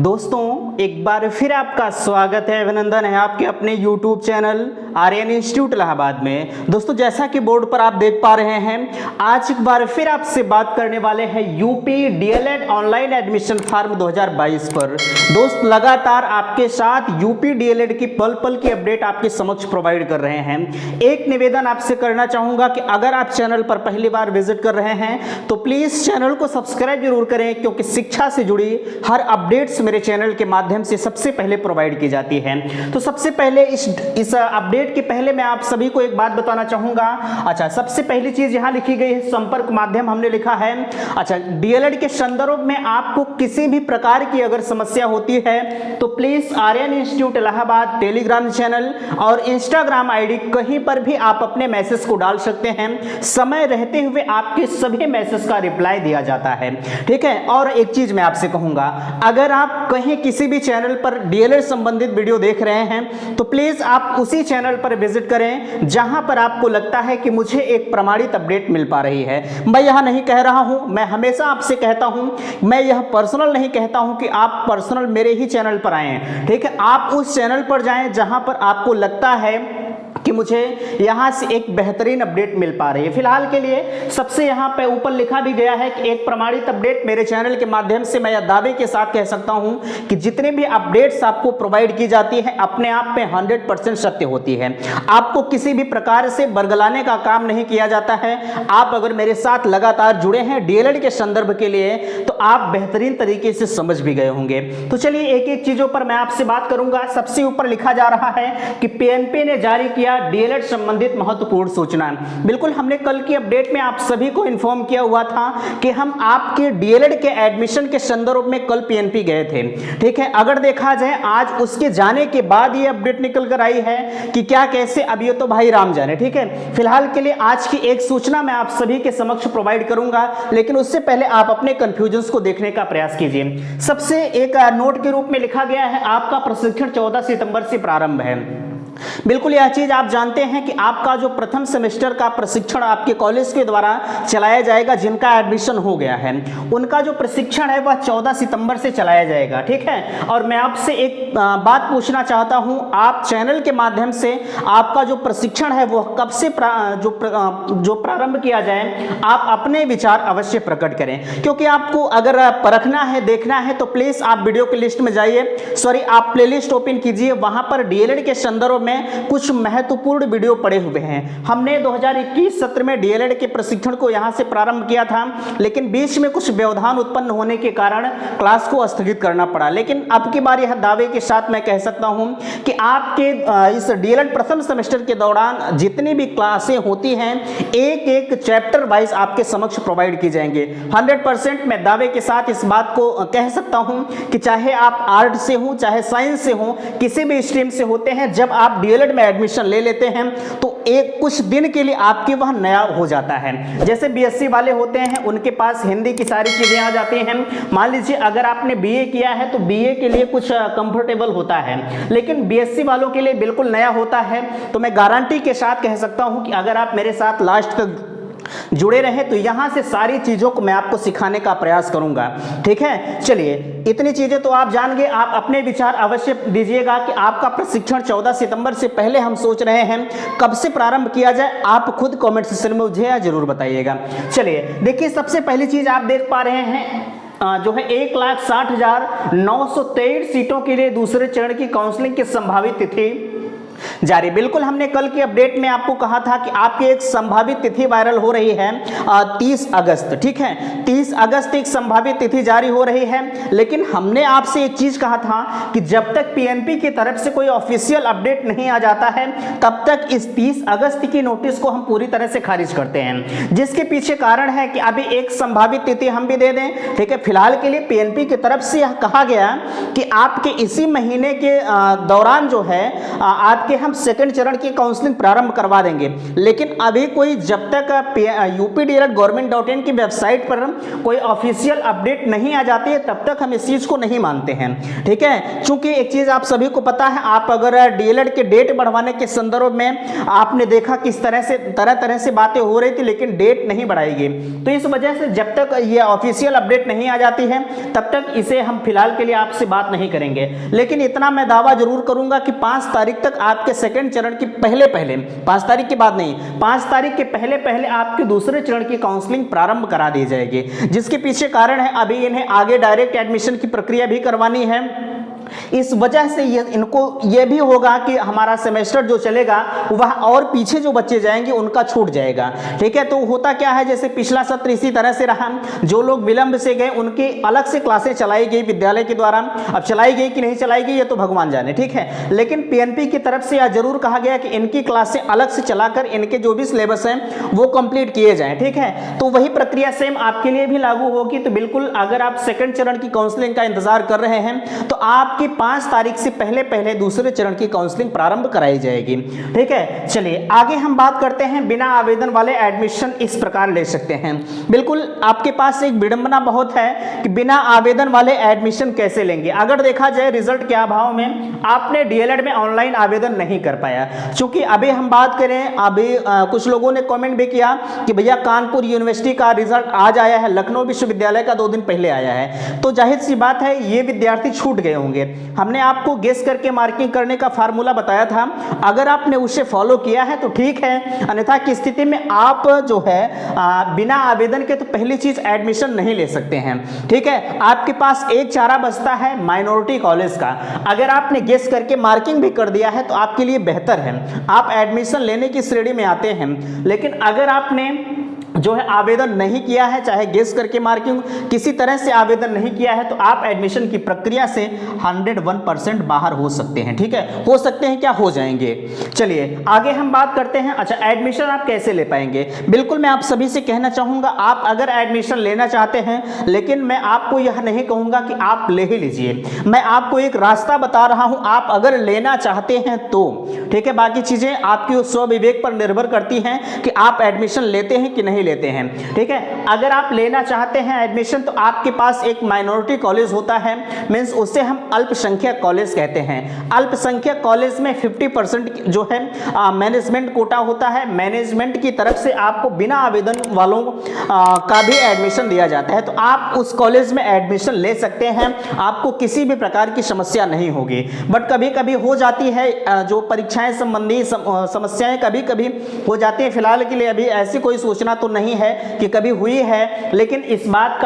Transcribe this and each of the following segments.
दोस्तों एक बार फिर आपका स्वागत है, अभिनंदन है आपके अपने YouTube channel Aryan institute Allahabad में। दोस्तों जैसा कि बोर्ड पर आप देख पा रहे हैं, आज एक बार फिर आपसे बात करने वाले हैं UP DElEd online admission form 2022 पर। दोस्त लगातार आपके साथ यूपी डीएलएड की पल पल की अपडेट आपके समक्ष प्रोवाइड कर रहे हैं। एक निवेदन आपसे करना चाहूंगा कि अगर आप चैनल पर पहली बार विजिट कर रहे हैं तो प्लीज चैनल को सब्सक्राइब जरूर करें, क्योंकि शिक्षा से जुड़ी हर अपडेट्स मेरे चैनल के माध्यम से सबसे पहले प्रोवाइड की जाती है। तो सबसे पहले इस अपडेट के पहले मैं आप सभी को एक बात बताना चाहूंगा। अच्छा, सबसे पहली चीज यहां लिखी गई है संपर्क माध्यम, हमने लिखा है। अच्छा, डीएलएड के संदर्भ में आपको किसी भी प्रकार की अगर समस्या होती है तो please Aryan institute Allahabad Telegram channel और इंस्टाग्राम आईडी कहीं पर भी आप अपने मैसेज को डाल सकते हैं। समय रहते हुए आपके सभी मैसेज का रिप्लाई दिया जाता है, ठीक है। और एक चीज मैं आपसे कहूंगा, अगर आप कहीं किसी भी चैनल पर डीएलएड संबंधित वीडियो देख रहे हैं तो प्लीज आप उसी चैनल पर विजिट करें जहां पर आपको लगता है कि मुझे एक प्रमाणित अपडेट मिल पा रही है। मैं यह नहीं कह रहा हूं, मैं हमेशा आपसे कहता हूं, मैं यह पर्सनल नहीं कहता हूं कि आप पर्सनल मेरे ही चैनल पर आए, ठीक है। आप उस चैनल पर जाएं जहां पर आपको लगता है कि मुझे यहां से एक बेहतरीन अपडेट मिल पा रही है। फिलहाल के लिए सबसे यहां पे ऊपर लिखा भी गया है कि एक प्रमाणित अपडेट मेरे चैनल के माध्यम से मैं यह दावे के साथ कह सकता हूं कि जितने भी अपडेट्स आपको प्रोवाइड की जाती है अपने आप में 100% सत्य होती है। आपको किसी भी प्रकार से बरगलाने का काम नहीं किया जाता है। आप अगर मेरे साथ लगातार जुड़े हैं डीएलएड के संदर्भ के लिए तो आप बेहतरीन तरीके से समझ भी गए होंगे। तो चलिए एक एक चीजों पर मैं आपसे बात करूंगा। सबसे ऊपर लिखा जा रहा है कि पीएनपी ने जारी किया डीएलएड संबंधित महत्वपूर्ण सूचना। बिल्कुल, हमने कल की अपडेट में आप सभी को इन्फॉर्म किया हुआ था कि हम आपके डीएलएड के एडमिशन के संदर्भ में कल पीएनपी गए थे, ठीक है। अगर देखा जाए आज उसके जाने के बाद ये अपडेट निकल कर आई है कि क्या कैसे, अब ये तो भाई राम जाने, ठीक है। फिलहाल के लिए आज की एक सूचना मैं आप सभी के समक्ष प्रोवाइड करूंगा, लेकिन उससे पहले आप अपने कंफ्यूजन को देखने का प्रयास कीजिए। सबसे एक नोट के रूप में लिखा गया है आपका प्रशिक्षण 14 सितंबर से प्रारंभ है। बिल्कुल यह चीज आप जानते हैं कि आपका जो प्रथम सेमेस्टर का प्रशिक्षण आपके कॉलेज के द्वारा चलाया जाएगा, जिनका एडमिशन हो गया है उनका जो प्रशिक्षण है वह 14 सितंबर से चलाया जाएगा, ठीक है। और मैं आपसे एक बात पूछना चाहता हूं, आप चैनल के माध्यम से आपका जो प्रशिक्षण है वह कब से जो प्रारंभ किया जाए, आप अपने विचार अवश्य प्रकट करें। क्योंकि आपको अगर परखना है, देखना है तो प्लीज आप वीडियो की लिस्ट में जाइए, सॉरी आप प्लेलिस्ट ओपन कीजिए, वहां पर डीएलएड के संदर्भ में कुछ महत्वपूर्ण वीडियो पड़े हुए हैं। हमने 2021 सत्र में डीएलएड के प्रशिक्षण को यहां से प्रारंभ किया था, लेकिन बीच में कुछ व्यवधान उत्पन्न होने के कारण क्लास को स्थगित करना पड़ा। लेकिन अब की बार यह दावे के साथ मैं कह सकता हूं कि आपके इस डीएलएड प्रथम सेमेस्टर के दौरान जितनी भी क्लासें होती हैं एक एक चैप्टर वाइज आपके समक्ष प्रोवाइड की जाएंगे। 100% मैं दावे के साथ इस बात को कह सकता हूं कि चाहे आप आर्ट से हो, चाहे साइंस से हो, किसी भी स्ट्रीम से होते हैं, जब आप डीएलएड में एडमिशन ले लेते हैं तो एक कुछ दिन के लिए आपके वह नया हो जाता है। जैसे बीएससी वाले होते हैं उनके पास हिंदी की सारी चीजें आ जाती हैं। मान लीजिए अगर आपने बीए किया है तो बीए के लिए कुछ कंफर्टेबल होता है, लेकिन बीएससी वालों के लिए बिल्कुल नया होता है। तो मैं गारंटी के साथ कह सकता हूं कि अगर आप मेरे साथ लास्ट तक जुड़े रहे तो यहां से सारी चीजों को मैं आपको सिखाने का प्रयास करूंगा, ठीक है। चलिए इतनी चीजें तो आप जान गए, आप अपने विचार अवश्य दीजिएगा कि आपका प्रशिक्षण 14 सितंबर से पहले हम सोच रहे हैं कब से प्रारंभ किया जाए, आप खुद कमेंट सेक्शन में मुझे जरूर बताइएगा। चलिए देखिए, सबसे पहली चीज आप देख पा रहे हैं जो है 1,60,923 सीटों के लिए दूसरे चरण की काउंसलिंग की संभावित तिथि जारी। बिल्कुल, हमने कल की अपडेट में आपको कहा था कि आपकी एक संभावित तिथि वायरल हो रही है 30 अगस्त, ठीक है। 30 अगस्त एक संभावित तिथि जारी हो रही है, लेकिन हमने आपसे एक चीज कहा था कि जब तक पीएनपी की तरफ से कोई ऑफिशियल अपडेट नहीं आ जाता है तब तक इस 30 अगस्त की नोटिस को हम पूरी तरह से खारिज करते हैं। जिसके पीछे कारण है कि अभी एक संभावित तिथि हम भी दे दें, ठीक है। फिलहाल के लिए पीएनपी की तरफ से यह कहा गया कि आपके इसी महीने के दौरान जो है आपके आपके हम सेकंड चरण की काउंसलिंग प्रारंभ करवा देंगे। लेकिन अभी कोई जब तक updled.government.in की वेबसाइट पर कोई ऑफिशियल अपडेट नहीं आ जाती है तब तक हम इस चीज को नहीं मानते हैं, ठीक है। क्योंकि एक चीज आप सभी को पता है, आप अगर डीएलएड के डेट बढ़वाने के संदर्भ में आपने देखा किस तरह तरह से बातें हो रही थी, लेकिन डेट नहीं बढ़ाई गई। तो इस वजह से जब तक ये ऑफिशियल अपडेट नहीं आ जाती है तब तक इसे हम फिलहाल के लिए आपसे बात नहीं करेंगे। लेकिन इतना मैं दावा जरूर करूंगा कि 5 तारीख तक आपके सेकंड चरण की पहले 5 तारीख के बाद नहीं, 5 तारीख के पहले आपके दूसरे चरण की काउंसलिंग प्रारंभ करा दी जाएगी। जिसके पीछे कारण है, अभी इन्हें आगे डायरेक्ट एडमिशन की प्रक्रिया भी करवानी है। इस वजह से इनको ये भी होगा कि हमारा सेमेस्टर जो चलेगा वह और पीछे जो बच्चे जाएंगे उनका छूट जाएगा, ठीक है। तो होता क्या है, जैसे पिछला सत्र इसी तरह से रहा, जो लोग विलंब से गए उनकी अलग से क्लासें चलाई गई विद्यालय के द्वारा। अब चलाई गई कि नहीं चलाई गई ये तो भगवान जाने, ठीक है। लेकिन पीएनपी की तरफ से यह जरूर कहा गया कि इनकी क्लासें अलग से चलाकर इनके जो भी सिलेबस हैं वो कंप्लीट किए जाएं, ठीक है। तो वही प्रक्रिया सेम आपके लिए भी लागू होगी। तो बिल्कुल अगर आप सेकंड चरण की काउंसलिंग का इंतजार कर रहे हैं तो आप 5 तारीख से पहले दूसरे चरण की काउंसलिंग प्रारंभ कराई जाएगी, ठीक है। चलिए आगे हम बात करते हैं, बिना आवेदन वाले एडमिशन इस प्रकार ले सकते हैं। बिल्कुल आपके पास एक विडंबना बहुत है कि बिना आवेदन वाले एडमिशन कैसे लेंगे। अगर देखा जाए रिजल्ट के अभाव में आपने डीएलएड में ऑनलाइन आवेदन नहीं कर पाया। चूंकि अभी हम बात करें, अभी कुछ लोगों ने कमेंट भी किया कि भैया कानपुर यूनिवर्सिटी का रिजल्ट आज आया है, लखनऊ विश्वविद्यालय का 2 दिन पहले आया है। तो जाहिर सी बात है ये विद्यार्थी छूट गए होंगे। हमने आपको गेस करके मार्किंग करने का फार्मूला बताया था, अगर आपने उसे फॉलो किया है तो ठीक है, अन्यथा की स्थिति में आप जो है बिना आवेदन के तो पहली चीज एडमिशन नहीं ले सकते हैं, ठीक है। आपके पास एक चारा बचता है माइनॉरिटी कॉलेज का। अगर आपने गेस करके मार्किंग भी कर दिया है तो आपके लिए बेहतर है, आप एडमिशन लेने की श्रेणी में आते हैं। लेकिन अगर आपने जो है आवेदन नहीं किया है, चाहे गेस करके मार्किंग किसी तरह से आवेदन नहीं किया है, तो आप एडमिशन की प्रक्रिया से 101% बाहर हो सकते हैं, ठीक है। हो सकते हैं क्या, हो जाएंगे। चलिए आगे हम बात करते हैं। अच्छा, एडमिशन आप कैसे ले पाएंगे। बिल्कुल मैं आप सभी से कहना चाहूंगा, आप अगर एडमिशन लेना चाहते हैं, लेकिन मैं आपको यह नहीं कहूंगा कि आप ले ही लीजिए, मैं आपको एक रास्ता बता रहा हूं। आप अगर लेना चाहते हैं तो ठीक है, बाकी चीजें आपकी स्व विवेक पर निर्भर करती हैं कि आप एडमिशन लेते हैं कि नहीं लेते हैं, ठीक है। अगर आप लेना चाहते हैं एडमिशन तो आपके पास एक माइनॉरिटी कॉलेज होता है, मींस उसे हम अल्पसंख्यक कॉलेज कहते हैं। अल्पसंख्यक कॉलेज में 50% जो है मैनेजमेंट कोटा होता है। मैनेजमेंट की तरफ से आपको बिना आवेदन वालों का भी एडमिशन दिया जाता है, तो आप उस कॉलेज में एडमिशन ले सकते हैं, आपको किसी भी प्रकार की समस्या नहीं होगी। बट कभी कभी हो जाती है, जो परीक्षाएं संबंधी समस्याएं कभी कभी हो जाती है। फिलहाल के लिए अभी ऐसी कोई सूचना तो नहीं है कि कभी हुई है, लेकिन इस बात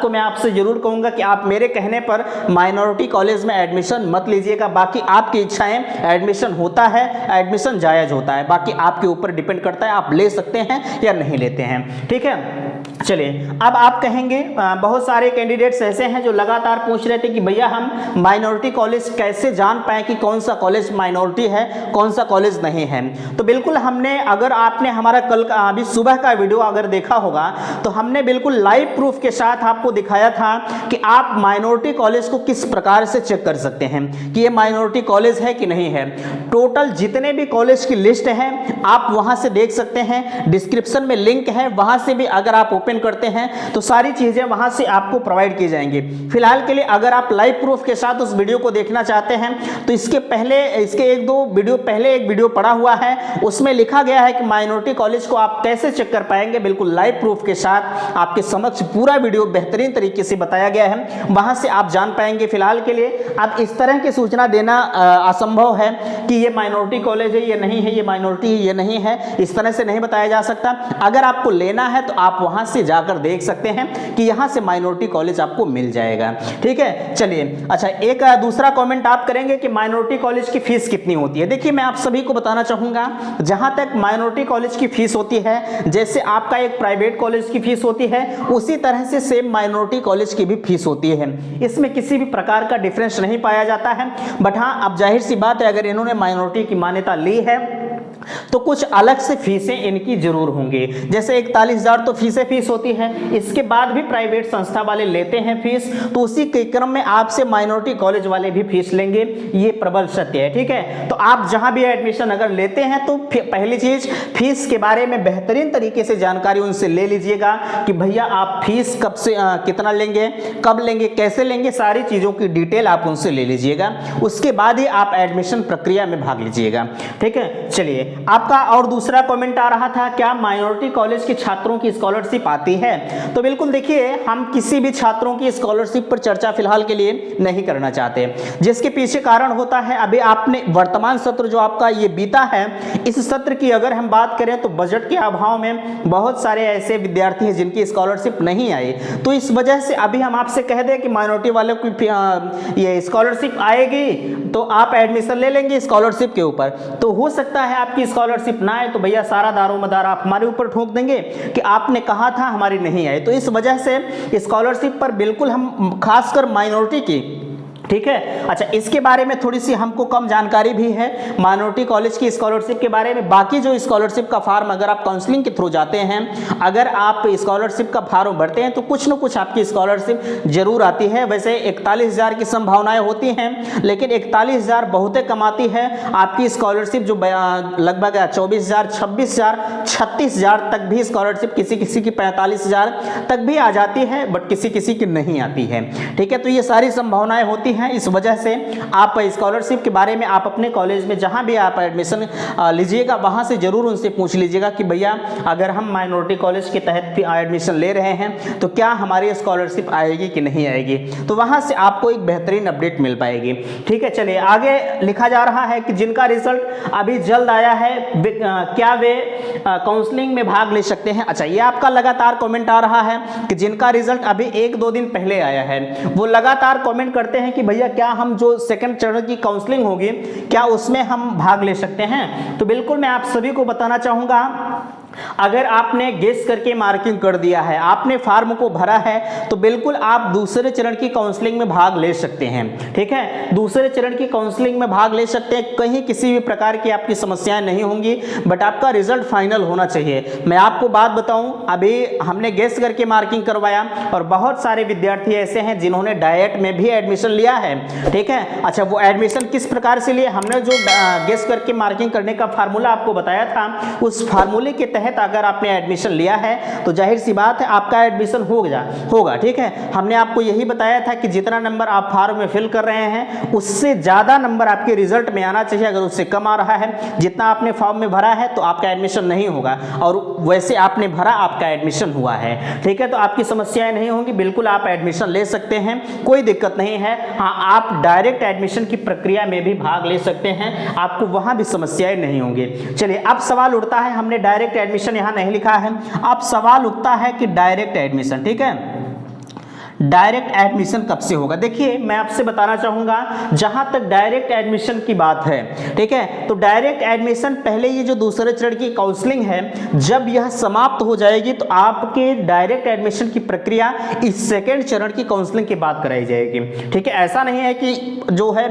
को मैं आपसे जरूर कहूंगा कि आप मेरे कहने पर माइनॉरिटी कॉलेज में एडमिशन मत लीजिएगा। बाकी आपकी इच्छाएं, एडमिशन होता है, एडमिशन जायज होता है, बाकी आपके ऊपर डिपेंड करता है आप ले सकते हैं या नहीं लेते हैं, ठीक है। चलिए अब आप कहेंगे, बहुत सारे कैंडिडेट्स ऐसे हैं जो लगातार पूछ रहे थे कि भैया हम माइनॉरिटी कॉलेज कैसे जान पाए कि कौन सा कॉलेज माइनॉरिटी है, कौन सा कॉलेज नहीं है। तो बिल्कुल हमने, अगर आपने हमारा कल का अभी सुबह का वीडियो अगर देखा होगा तो हमने बिल्कुल लाइव प्रूफ के साथ आपको दिखाया था कि आप माइनॉरिटी कॉलेज को किस प्रकार से चेक कर सकते हैं कि ये माइनॉरिटी कॉलेज है कि नहीं है। टोटल जितने भी कॉलेज की लिस्ट है आप वहां से देख सकते हैं, डिस्क्रिप्शन में लिंक है, वहां से भी अगर आप ओपन करते हैं तो सारी चीजें वहां से आपको प्रोवाइड की जाएंगी। फिलहाल के लिए अगर आप लाइव प्रूफ के साथ उस वीडियो को देखना चाहते हैं तो इसके 1-2 वीडियो पहले एक वीडियो पड़ा हुआ है, उसमें लिखा गया है कि माइनॉरिटी कॉलेज को आप कैसे चेक कर पाएंगे। बिल्कुल लाइव प्रूफ के साथ आपके समक्ष पूरा वीडियो बेहतरीन तरीके से बताया गया है, वहां से आप जान पाएंगे। फिलहाल के लिए अब इस तरह की सूचना देना असंभव है कि ये माइनॉरिटी कॉलेज है, ये नहीं है, ये माइनॉरिटी है, ये नहीं है, इस तरह से नहीं बताया जा सकता। अगर आपको लेना है तो आप वहां से जाकर देख सकते हैं कि यहां से माइनॉरिटी कॉलेज आपको मिल जाएगा, ठीक है। चलिए अच्छा, एक दूसरा कमेंट आप करेंगे कि माइनॉरिटी कॉलेज की फीस कितनी होती है। देखिए मैं आप सभी को बताना चाहूंगा, जहां तक माइनॉरिटी कॉलेज की फीस होती है, जैसे आपका एक प्राइवेट कॉलेज की फीस होती है, उसी तरह से सेम माइनॉरिटी कॉलेज की भी फीस होती है। इसमें किसी भी प्रकार का डिफरेंस नहीं पाया जाता है। बट हाँ, अब जाहिर सी बात है, अगर इन्होंने माइनॉरिटी की मान्यता ली है तो कुछ अलग से फीसें इनकी जरूर होंगी। जैसे 41,000 तो फीस होती है, इसके बाद भी प्राइवेट संस्था वाले लेते हैं फीस, तो उसी के क्रम में आपसे माइनॉरिटी कॉलेज वाले भी फीस लेंगे, ये प्रबल सत्य है। ठीक है, तो आप जहां भी एडमिशन अगर लेते हैं तो पहली चीज फीस के बारे में बेहतरीन तरीके से जानकारी उनसे ले लीजिएगा कि भैया आप फीस कब से कितना लेंगे, कब लेंगे, कैसे लेंगे, सारी चीजों की डिटेल आप उनसे ले लीजिएगा। उसके बाद ही आप एडमिशन प्रक्रिया में भाग लीजिएगा। ठीक है, चलिए आपका और दूसरा कमेंट आ रहा था, क्या माइनॉरिटी कॉलेज के छात्रों की स्कॉलरशिप आती है? तो बिल्कुल देखिए, हम किसी भी छात्रों की स्कॉलरशिप पर चर्चा फिलहाल के लिए नहीं करना चाहते, जिसके पीछे कारण होता है अभी आपने वर्तमान सत्र जो आपका ये बीता है, इस सत्र की अगर हम बात करें तो बजट के अभाव में बहुत सारे ऐसे विद्यार्थी हैं जिनकी स्कॉलरशिप नहीं आई, तो इस वजह से अभी हम आपसे कह दें कि माइनॉरिटी वालों की ये स्कॉलरशिप आएगी तो आप एडमिशन ले लेंगे स्कॉलरशिप के ऊपर, तो हो सकता है आपकी स्कॉलरशिप ना आए तो भैया सारा दारोमदार आप हमारे ऊपर ठोक देंगे कि आपने कहा था हमारी नहीं आई। तो इस वजह से स्कॉलरशिप पर बिल्कुल हम खासकर माइनॉरिटी की, ठीक है। अच्छा, इसके बारे में थोड़ी सी हमको कम जानकारी भी है माइनॉरिटी कॉलेज की स्कॉलरशिप के बारे में। बाकी जो स्कॉलरशिप का फार्म अगर आप काउंसलिंग के थ्रू जाते हैं, अगर आप स्कॉलरशिप का फार्म भरते हैं तो कुछ ना कुछ आपकी स्कॉलरशिप जरूर आती है। वैसे 41,000 की संभावनाएं होती हैं, लेकिन 41,000 बहुते कमाती है। आपकी स्कॉलरशिप जो लगभग 24,000, 26,000, 36,000 तक भी स्कॉलरशिप किसी किसी की 45,000 तक भी आ जाती है, बट किसी किसी की नहीं आती है। ठीक है, तो ये सारी संभावनाएं होती हैं। इस वजह से आप स्कॉलरशिप के बारे में आप अपने कॉलेज में जहां भी आप एडमिशन लीजिएगा वहां से जरूर उनसे पूछ लीजिएगा कि भैया अगर हम माइनॉरिटी कॉलेज के तहत एडमिशन ले रहे हैं तो क्या हमारी स्कॉलरशिप आएगी कि नहीं आएगी, तो वहां से आपको एक बेहतरीन अपडेट मिल पाएगी। ठीक है, चलिए आगे लिखा जा रहा है कि जिनका रिजल्ट अभी जल्द आया है क्या वे काउंसलिंग में भाग ले सकते हैं। अच्छा, ये आपका लगातार कमेंट आ रहा है कि जिनका रिजल्ट अभी 1-2 दिन पहले आया है वो लगातार कमेंट करते हैं कि भैया क्या हम जो सेकंड चरण की काउंसलिंग होगी क्या उसमें हम भाग ले सकते हैं। तो बिल्कुल मैं आप सभी को बताना चाहूंगा, अगर आपने गेस करके मार्किंग कर दिया है, आपने फार्म को भरा है, तो बिल्कुल आप दूसरे चरण की काउंसलिंग में भाग ले सकते हैं। ठीक है, दूसरे चरण की काउंसलिंग में भाग ले सकते हैं, कहीं किसी भी प्रकार की आपकी समस्याएं नहीं होंगी, बट आपका रिजल्ट फाइनल होना चाहिए। मैं आपको बात बताऊं, अभी हमने गेस करके मार्किंग करवाया और बहुत सारे विद्यार्थी ऐसे हैं जिन्होंने डायरेक्ट में भी एडमिशन लिया है। ठीक है, अच्छा वो एडमिशन किस प्रकार से लिए, हमने जो गेस करके मार्किंग करने का फार्मूला आपको बताया था, उस फार्मूले के तहत अगर आपने एडमिशन लिया है तो जाहिर सी बात है आपका एडमिशन होगा। ठीक है, हमने आपको यही बताया था कि जितना नंबर आप फॉर्म में फिल कर रहे हैं उससे ज्यादा नंबर आपके रिजल्ट में आना चाहिए। अगर उससे कम आ रहा है, जितना आपने फॉर्म में भरा है, तो आपका एडमिशन नहीं होगा, और वैसे आपने भरा आपका एडमिशन हुआ है। ठीक है, तो आपकी समस्याएं नहीं होंगी, बिल्कुल आप एडमिशन ले सकते हैं, कोई दिक्कत नहीं है। हाँ, आप डायरेक्ट एडमिशन की प्रक्रिया में भी भाग ले सकते हैं, आपको वहां भी समस्याएं नहीं होंगी। चलिए, अब सवाल उठता है, हमने डायरेक्ट एडमिशन यहां नहीं लिखा है, अब सवाल उठता है कि डायरेक्ट एडमिशन, ठीक है, डायरेक्ट एडमिशन कब से होगा। देखिए, मैं आपसे बताना चाहूंगा, जहां तक डायरेक्ट एडमिशन की बात है, ठीक है, तो डायरेक्ट एडमिशन पहले ये जो दूसरे चरण की काउंसलिंग है, जब यह समाप्त हो जाएगी तो आपके डायरेक्ट एडमिशन की प्रक्रिया इस सेकंड चरण की काउंसलिंग के बाद कराई जाएगी। ठीक है, ऐसा नहीं है कि जो है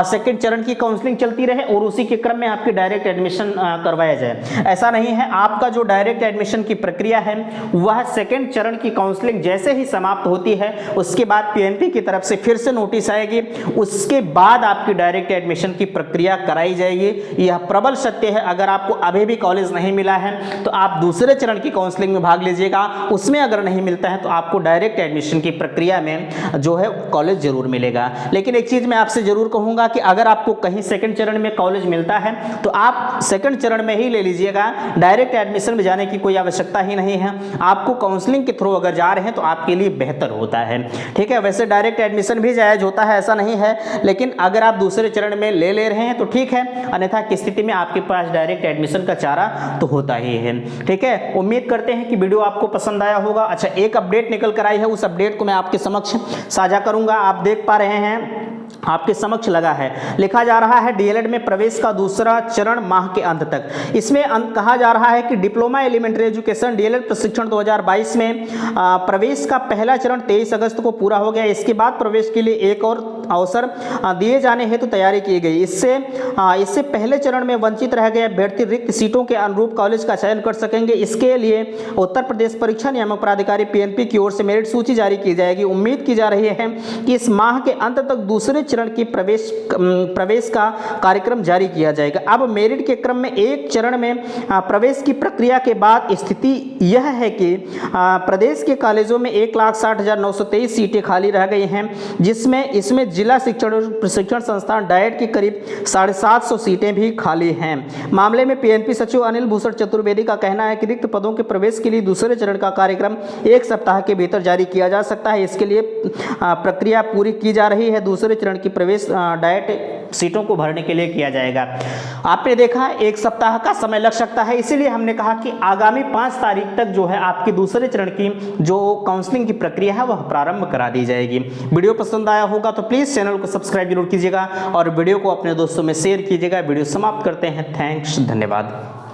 सेकंड चरण की काउंसलिंग चलती रहे और उसी के क्रम में आपकी डायरेक्ट एडमिशन करवाया जाए, ऐसा नहीं है। आपका जो डायरेक्ट एडमिशन की प्रक्रिया है वह सेकंड चरण की काउंसलिंग जैसे ही समाप्त होती है, उसके बाद पीएनपी की तरफ से फिर से नोटिस आएगी, उसके बाद आपकी डायरेक्ट एडमिशन की प्रक्रिया कराई जाएगी। यह प्रबल सत्य है। अगर आपको अभी भी कॉलेज नहीं मिला है तो आप दूसरे चरण की काउंसलिंग में भाग लीजिएगा, उसमें अगर नहीं मिलता है तो आपको डायरेक्ट एडमिशन की प्रक्रिया में जो है कॉलेज जरूर मिलेगा। लेकिन एक चीज मैं आपसे जरूर कहूंगा कि अगर आपको कहीं सेकंड चरण में कॉलेज मिलता है तो आप सेकंड चरण में ही ले लीजिएगा, डायरेक्ट एडमिशन में जाने की कोई आवश्यकता ही नहीं है। आपको काउंसलिंग के थ्रू अगर जा रहे हैं तो आपके लिए बेहतर होता है। ठीक है, वैसे डायरेक्ट एडमिशन भी जायज होता है, ऐसा नहीं है, लेकिन अगर आप दूसरे चरण में ले रहे हैं तो ठीक है, अन्यथा की स्थिति में आपके पास डायरेक्ट एडमिशन का चारा तो होता ही है। ठीक है, उम्मीद करते हैं कि वीडियो आपको पसंद आया होगा। अच्छा, एक अपडेट निकल कर आई है, उस अपडेट को मैं आपके समक्ष साझा करूंगा। आप देख पा रहे हैं, आपके समक्ष लगा है, लिखा जा रहा है डीएलएड में प्रवेश का दूसरा चरण माह के अंत तक। इसमें कहा जा रहा है कि डिप्लोमा एलिमेंट्री एजुकेशन डीएलएड प्रशिक्षण 2022 में प्रवेश का पहला चरण 23 अगस्त को पूरा हो गया। इसके बाद प्रवेश के लिए एक और अवसर दिए जाने हेतु तैयारी की गई। इससे पहले चरण में वंचित रह गए अभ्यर्थी रिक्त सीटों के अनुरूप कॉलेज का चयन कर सकेंगे। इसके लिए उत्तर प्रदेश परीक्षा नियामक प्राधिकारी पीएनपी की ओर से मेरिट सूची जारी की जाएगी। उम्मीद की जा रही है कि इस माह के अंत तक दूसरे चरण की प्रवेश का कार्यक्रम जारी किया जाएगा। अब मेरिट के क्रम में एक चरण में प्रवेश की प्रक्रिया के बाद स्थिति यह है कि प्रदेश के कॉलेजों में 1,60,923 सीटें खाली रह गई हैं, इसमें जिला शिक्षण और प्रशिक्षण संस्थान डाइट की करीब 750 सीटें भी खाली हैं। मामले में पीएनपी सचिव अनिल भूषण चतुर्वेदी का कहना है कि रिक्त पदों के प्रवेश के लिए दूसरे चरण का कार्यक्रम 1 सप्ताह के भीतर जारी किया जा सकता है। इसके लिए प्रक्रिया पूरी की जा रही है। दूसरे चरण की प्रवेश डाइट सीटों को भरने के लिए किया जाएगा। आपने देखा 1 सप्ताह का समय लग सकता है, इसीलिए हमने कहा कि आगामी 5 तारीख तक जो है आपकी दूसरे चरण की जो काउंसलिंग की प्रक्रिया है वह प्रारंभ करा दी जाएगी। वीडियो पसंद आया होगा तो प्लीज़ चैनल को सब्सक्राइब जरूर कीजिएगा और वीडियो को अपने दोस्तों में शेयर कीजिएगा। वीडियो समाप्त करते हैं। थैंक्स, धन्यवाद।